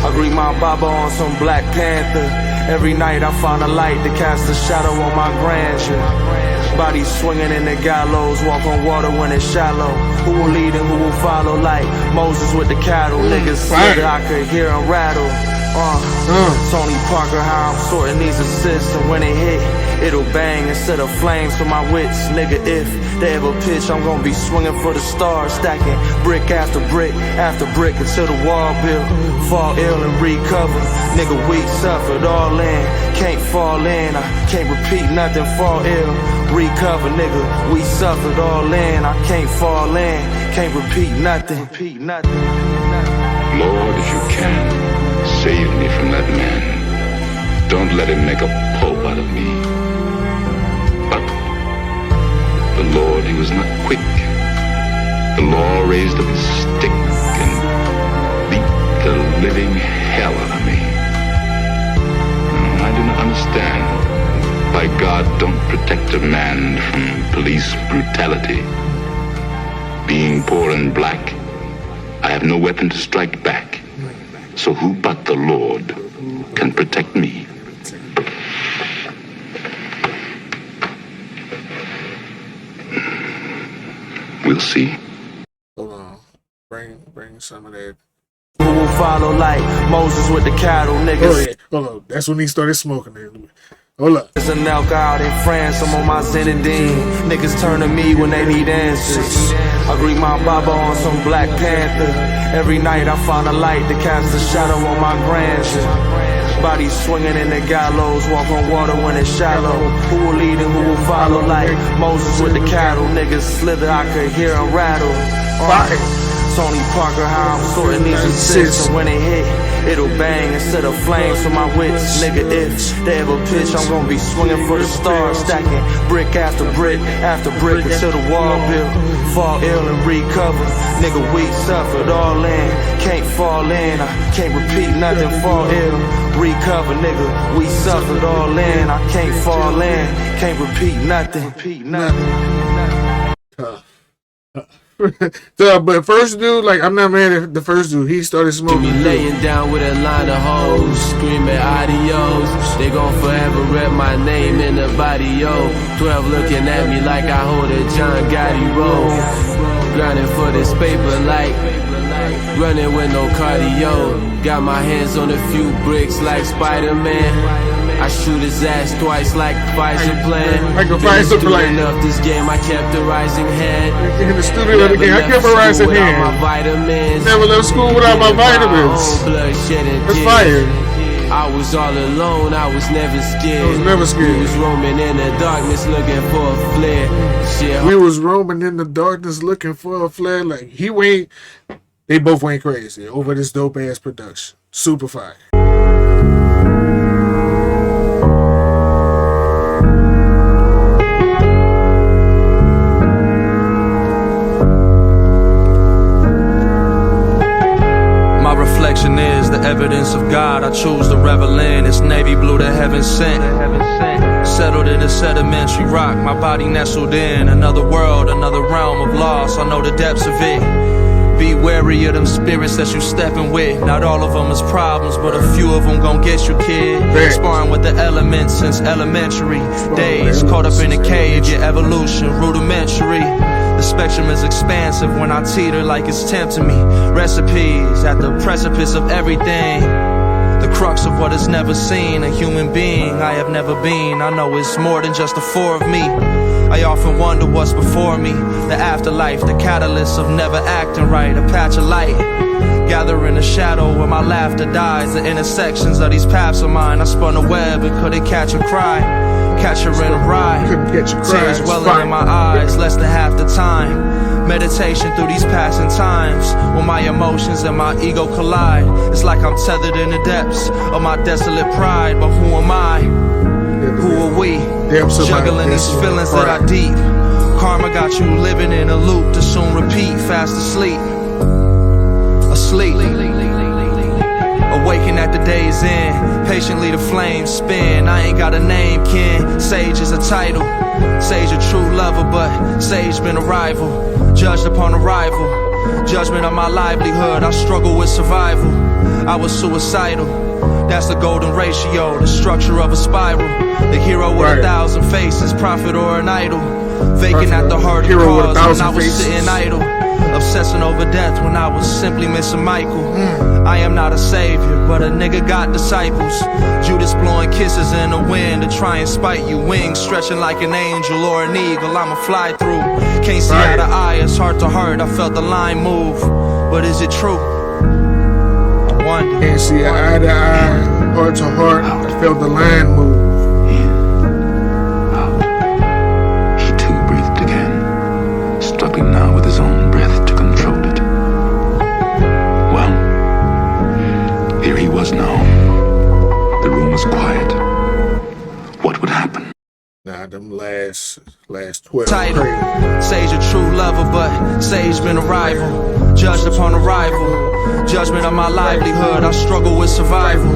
I greet my Baba on some Black Panther. Every night I find a light to cast a shadow on my grandeur. Body swinging in the gallows, walk on water when it's shallow. Who will lead and who will follow like Moses with the cattle. Niggas slither, I could hear him rattle. Tony Parker, how I'm sorting these assists, and when it hit, it'll bang instead of flames for my wits. Nigga, if they ever pitch, I'm gonna be swinging for the stars, stacking brick after brick until the wall built. Fall ill and recover. Nigga, we suffered all in, can't fall in. I can't repeat nothing, fall ill, recover. Nigga, we suffered all in, I can't fall in, can't repeat nothing. Lord, if you can, save me from that man. Don't let him make a pope out of me. But the Lord, he was not quick. The law raised up his stick and beat the living hell out of me. I do not understand why God don't protect a man from police brutality. Being poor and black, I have no weapon to strike back. So who but the Lord can protect me? We'll see. Hold on. Bring some of that. Who will follow like Moses with the cattle, niggas. Hold on. That's when he started smoking it. Hold up. There's an elk out in France, I'm on my Zenadine. Niggas turn to me when they need answers. I greet my Baba on some Black Panther. Every night I find a light to cast a shadow on my grandeur. Body swinging in the gallows, walk on water when it's shallow. Who will lead and who will follow like Moses with the cattle. Niggas slither, I could hear him rattle. Tony Parker, how I'm sorting these assists, and when it hit, It'll bang instead of flames for my wits. Nigga, if they ever pitch, I'm gonna be swinging for the stars, stacking brick after brick until the wall built. Fall ill and recover. Nigga, we suffered all in. Can't fall in, I can't repeat nothing. Fall ill, recover, nigga. We suffered all in. I can't fall in, can't repeat nothing. Tough. But first dude, like, I'm not mad at the first dude. He started smoking. Me laying down with a line of hoes, screaming adios. They gon' forever rep my name in the body, yo. 12 looking at me like I hold a John Gotti roll. Grinding for this paper like running with no cardio. Got my hands on a few bricks like Spider-Man. I shoot his ass twice like Pfizer plan. Like a Pfizer plan. Enough this game, I kept the rising hand. In the studio of the game, I kept a rising hand. My vitamins. Never left school without my vitamins. That's fire. I was all alone, I was never scared. I was never scared. We was roaming in the darkness looking for a flare. Shit. We was roaming in the darkness looking for a flare. Like, they both went crazy over this dope ass production. Super fire. Reflection is the evidence of God. I choose to revel in. It's navy blue that heaven sent. Settled in a sedimentary rock, my body nestled in another world, another realm of loss. I know the depths of it. Be wary of them spirits that you stepping with. Not all of them is problems, but a few of them gon' get you, kid. Sparring with the elements since elementary days. Caught up in a cave, your evolution rudimentary. The spectrum is expansive when I teeter like it's tempting me. Recipes at the precipice of everything. The crux of what is never seen. A human being I have never been. I know it's more than just the four of me. I often wonder what's before me. The afterlife, the catalyst of never acting right. A patch of light gather in the shadow where my laughter dies. The intersections of these paths of mine. I spun a web and couldn't catch a cry. Catch her in a ride. Tears welling in my eyes, less than half the time. Meditation through these passing times, when my emotions and my ego collide. It's like I'm tethered in the depths of my desolate pride. But who am I? Who are we? Juggling these feelings that I deep. Karma got you living in a loop to soon repeat. Fast asleep. Asleep. Awaken at the day's end. Patiently the flames spin. I ain't got a name, kin. Sage is a title. Sage a true lover, but Sage been a rival. Judged upon arrival. Judgment of my livelihood. I struggle with survival. I was suicidal. That's the golden ratio, the structure of a spiral. The hero with 1,000 faces, prophet or an idol. Vacant at the heart of cause when I was sitting idle. Obsessing over death when I was simply missing Michael. I am not a savior, but a nigga got disciples. Judas blowing kisses in the wind to try and spite you. Wings stretching like an angel or an eagle, I'ma fly through. Can't see eye to eye, it's heart to heart, I felt the line move. But is it true? I wonder. Can't see eye to eye, heart to heart, I felt the line move. He too breathed again, struggling now with his own breath to control it. Well, here he was now. The room was quiet. What would happen? Nah, them last 12. Title, Sage a true lover, but Sage been a rival. Judged upon arrival. Judgment of my livelihood, I struggle with survival.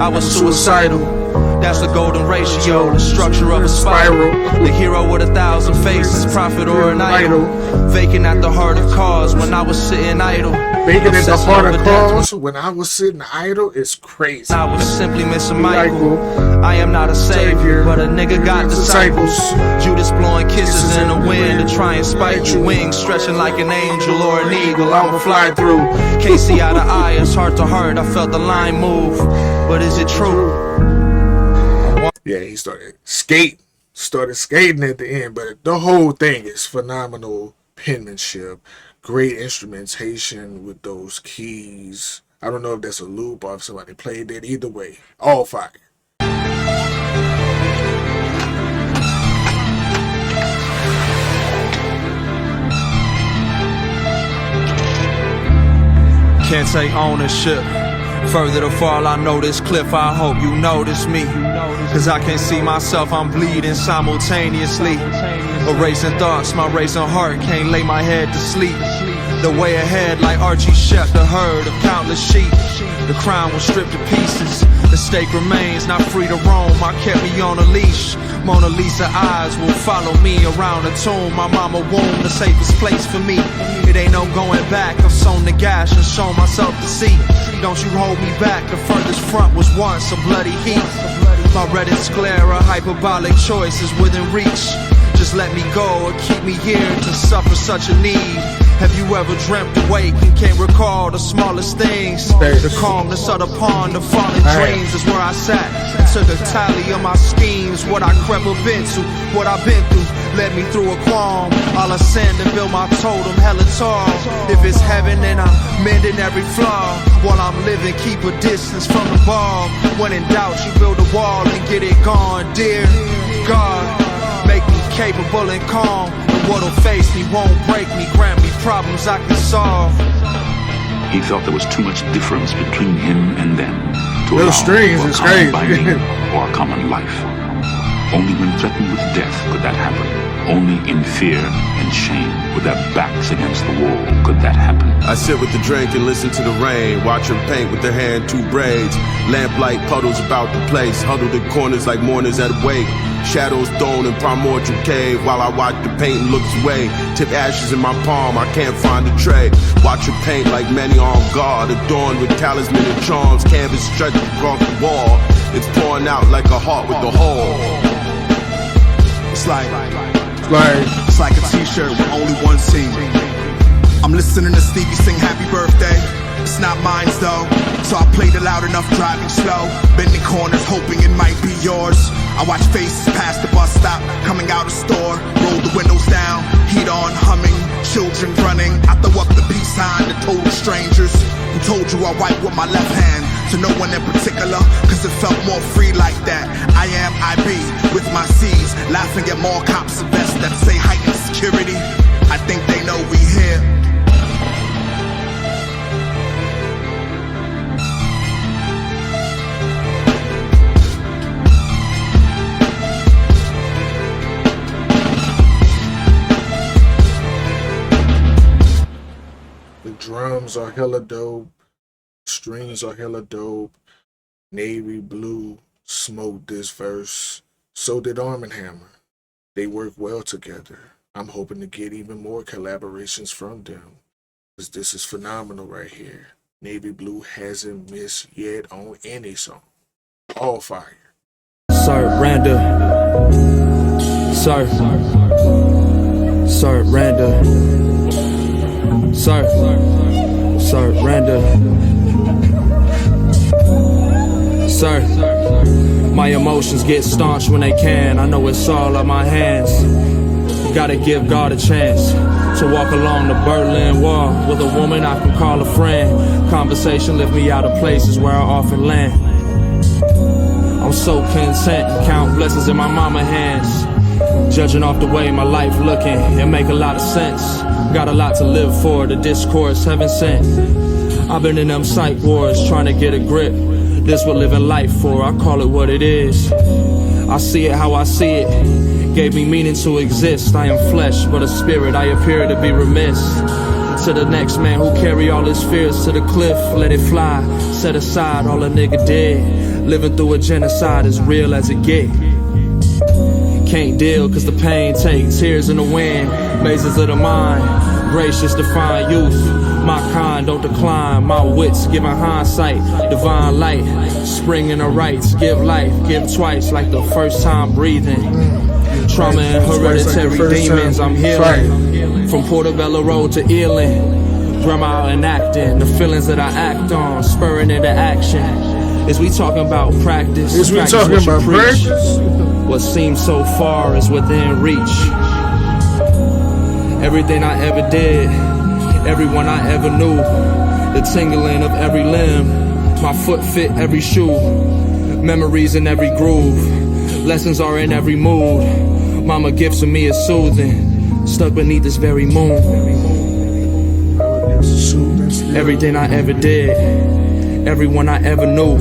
I was suicidal. That's the golden ratio, the structure of a spiral. The hero with 1,000 faces, prophet or an idol. Vacant at the heart of cause when I was sitting idle. Vacant at the heart of cause when I was sitting idle is crazy. I was simply missing Michael. I am not a savior, but a nigga got disciples. Judas blowing kisses in the wind to try and spite you. Wings stretching like an angel or an eagle, I'ma fly through. Can't see eye to eye, it's heart to heart, I felt the line move. But is it true? Yeah, he started skating at the end, but the whole thing is phenomenal penmanship, great instrumentation with those keys. I don't know if that's a loop or if somebody played it. Either way, all fire. Can't take ownership. Further to fall, I know this cliff, I hope you notice me. Cause I can't see myself, I'm bleeding simultaneously. Erasing thoughts, my racing heart can't lay my head to sleep. The way ahead like Archie Shepp, the herd of countless sheep. The crown was stripped to pieces, the stake remains, not free to roam. I kept me on a leash. Mona Lisa eyes will follow me around the tomb. My mama womb, the safest place for me. It ain't no going back, I've sown the gash and shown myself to see. Don't you hold me back, the furthest front was once a bloody heat. My Reddit sclera, hyperbolic choice is within reach. Just let me go or keep me here to suffer such a need. Have you ever dreamt awake and can't recall the smallest things? The calmness of the pond, the fallen dreams is where I sat and took a tally of my schemes. What I ever been to, what I've been through, led me through a qualm. I'll ascend and build my totem hella tall. If it's heaven, then I'm mending every flaw. While I'm living, keep a distance from the ball. When in doubt, you build a wall and get it gone. Dear God, make me capable and calm. And what'll face me won't break me. Grant me problems I can solve. He felt there was too much difference between him and them to Those allow strings for a is common crazy. binding or a common life. Only when threatened with death could that happen. Only in fear and shame, with their backs against the wall, could that happen. I sit with the drink and listen to the rain, watch her paint with her hair in two braids. Lamplight puddles about the place, huddled in corners like mourners at a wake. Shadows thrown in primordial cave while I watch the paint and looks away. Tip ashes in my palm, I can't find a tray. Watch her paint like many on guard, adorned with talisman and charms. Canvas stretched across the wall, it's pouring out like a heart with a hole. It's like a t-shirt with only one scene. I'm listening to Stevie sing happy birthday. It's not mine though, so I played it loud enough driving slow. Bending corners hoping it might be yours. I watch faces past the bus stop, coming out of store. Roll the windows down, heat on, humming. Children running, I throw up the peace sign to total strangers. Who told you I wipe with my left hand? To no one in particular, cause it felt more free like that. I am IB with my C's, laughing at more cops and vests that say heightened security. I think they know we here. The drums are hella dope. Strings are hella dope. Navy Blue smoked this verse. So did Arm & Hammer. They work well together. I'm hoping to get even more collaborations from them, because this is phenomenal right here. Navy Blue hasn't missed yet on any song. All fire. Sir Randa. Sir Randa. Sir Randa. Sir, my emotions get staunch when they can. I know it's all on my hands. Gotta give God a chance to walk along the Berlin Wall with a woman I can call a friend. Conversation lift me out of places where I often land. I'm so content and count blessings in my mama hands. Judging off the way my life looking, it make a lot of sense. Got a lot to live for, the discourse heaven sent. I've been in them psych wars trying to get a grip. This what living life for, I call it what it is. I see it how I see it, gave me meaning to exist. I am flesh, but a spirit, I appear to be remiss. To the next man who carry all his fears to the cliff, let it fly, set aside all a nigga did. Living through a genocide as real as it get. Can't deal cause the pain takes tears in the wind. Mazes of the mind, gracious divine youth. My kind don't decline, my wits giving hindsight. Divine light, spring in the rights. Give life, give twice like the first time breathing. Trauma and hereditary demons I'm healing. From Portobello Road to Ealing. Grandma enacting the feelings that I act on, spurring into action. Is we talking about practice? Is we talking about practice? What seems so far is within reach. Everything I ever did, everyone I ever knew, the tingling of every limb, my foot fit every shoe, memories in every groove, lessons are in every mood. Mama gifts to me is soothing, stuck beneath this very moon. Everything I ever did, everyone I ever knew.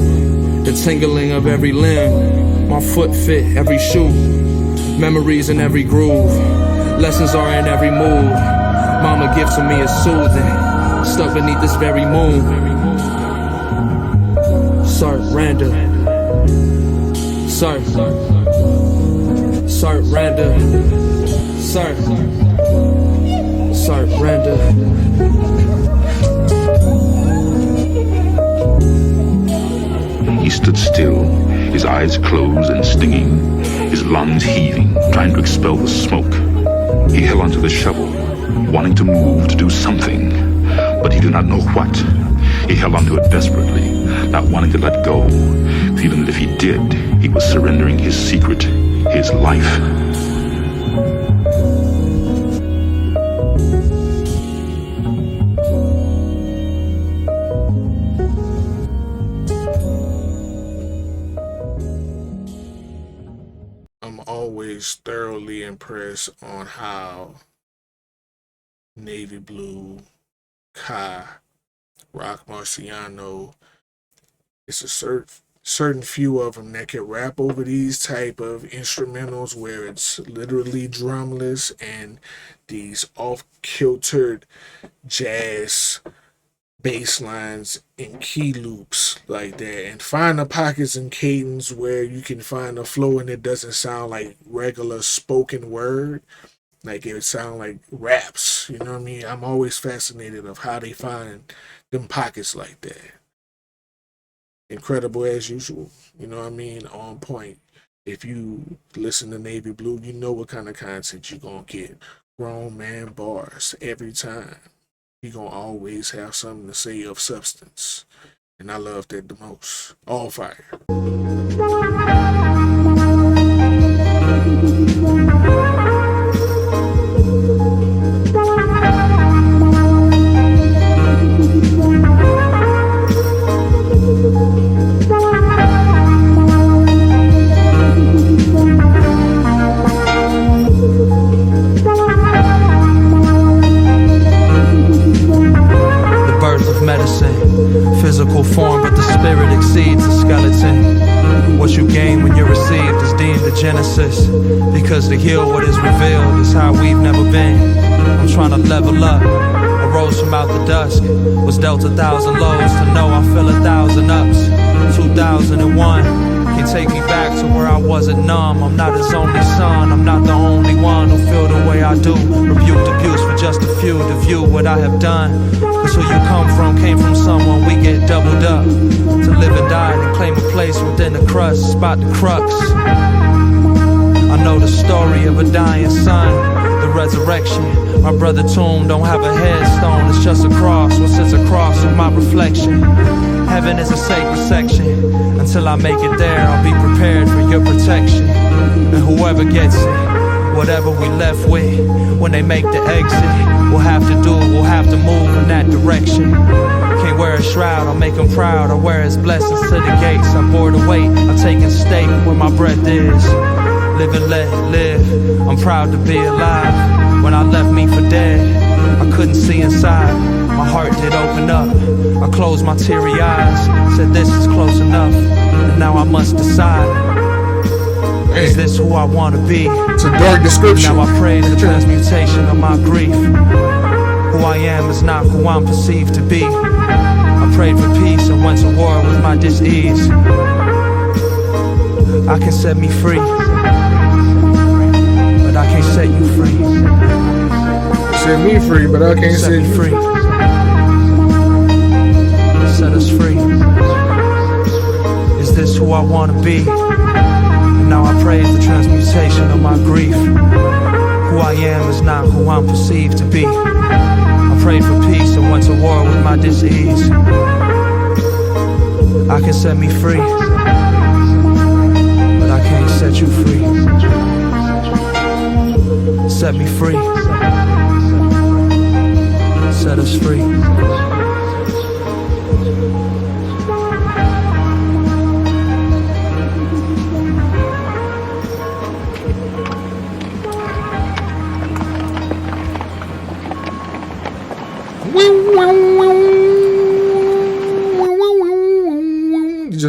The tingling of every limb, my foot fit every shoe. Memories in every groove, lessons are in every move. Mama gives to me is soothing, stuck beneath this very moon. Surrender, surrender, surrender. He stood still, his eyes closed and stinging, his lungs heaving, trying to expel the smoke. He held onto the shovel, wanting to move, to do something, but he did not know what. He held onto it desperately, not wanting to let go, feeling that if he did, he was surrendering his secret, his life. I'm always thoroughly impressed on how Navy Blue, Kai, Rock Marciano, it's a certain few of them that can rap over these type of instrumentals where it's literally drumless and these off-kiltered jazz bass lines and key loops like that, and find the pockets and cadence where you can find a flow and it doesn't sound like regular spoken word, like it would sound like raps, you know what I mean? I'm always fascinated of how they find them pockets like that. Incredible as usual, you know what I mean? On point. If you listen to Navy Blue, you know what kind of content you're gonna get. Grown man bars every time. You're gonna always have something to say of substance. And I love that the most. All fire. Physical form, but the spirit exceeds the skeleton. What you gain when you're received is deemed a genesis, because to heal what is revealed is how we've never been. I'm trying to level up. I rose from out the dusk, was dealt 1,000 lows to know I feel 1,000 ups. 2001 can take me back to where I wasn't numb. I'm not his only son, I'm not the only one who feel the way I do. Rebuked abuse for just a few to view what I have done. Cause who you come from came from someone we get doubled up. To live and die and claim a place within the crust, spot the crux. I know the story of a dying son, the resurrection. My brother tomb don't have a headstone, it's just a cross. What sits across is my reflection. Heaven is a sacred section. Until I make it there, I'll be prepared for your protection. And whoever gets it, whatever we left with, when they make the exit, we'll have to do, we'll have to move in that direction. Can't wear a shroud, I'll make him proud. I wear his blessings to the gates. I bore the weight, I've taken stake where my breath is. Live and let live, I'm proud to be alive. When I left me for dead, I couldn't see inside. My heart did open up, I closed my teary eyes. Said this is close enough, and now I must decide. Is this who I want to be? It's a dark description. Now I pray the transmutation of my grief. Who I am is not who I'm perceived to be. I prayed for peace and went to war with my dis-ease. I can set me free, but I can't set you free. Set me free, but I can't set you free. Set us free. Is this who I want to be? Now I praise the transmutation of my grief. Who I am is not who I'm perceived to be. I prayed for peace and went to war with my dis-ease. I can set me free, but I can't set you free. Set me free. Set us free.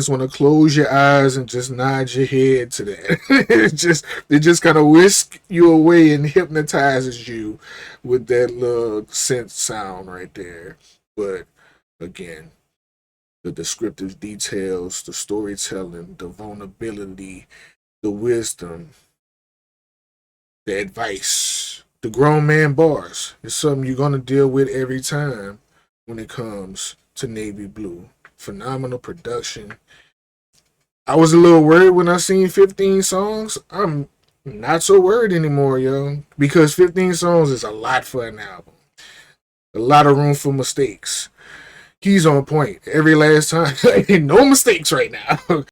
just want to close your eyes and just nod your head to that. it just kind of whisk you away and hypnotizes you with that little synth sound right there. But again, the descriptive details, the storytelling, the vulnerability, the wisdom, the advice, the grown man bars is something you're going to deal with every time when it comes to Navy Blue. Phenomenal production. I was a little worried when I seen 15 songs. I'm not so worried anymore, yo, because 15 songs is a lot for an album. A lot of room for mistakes. He's on point every last time. No mistakes right now.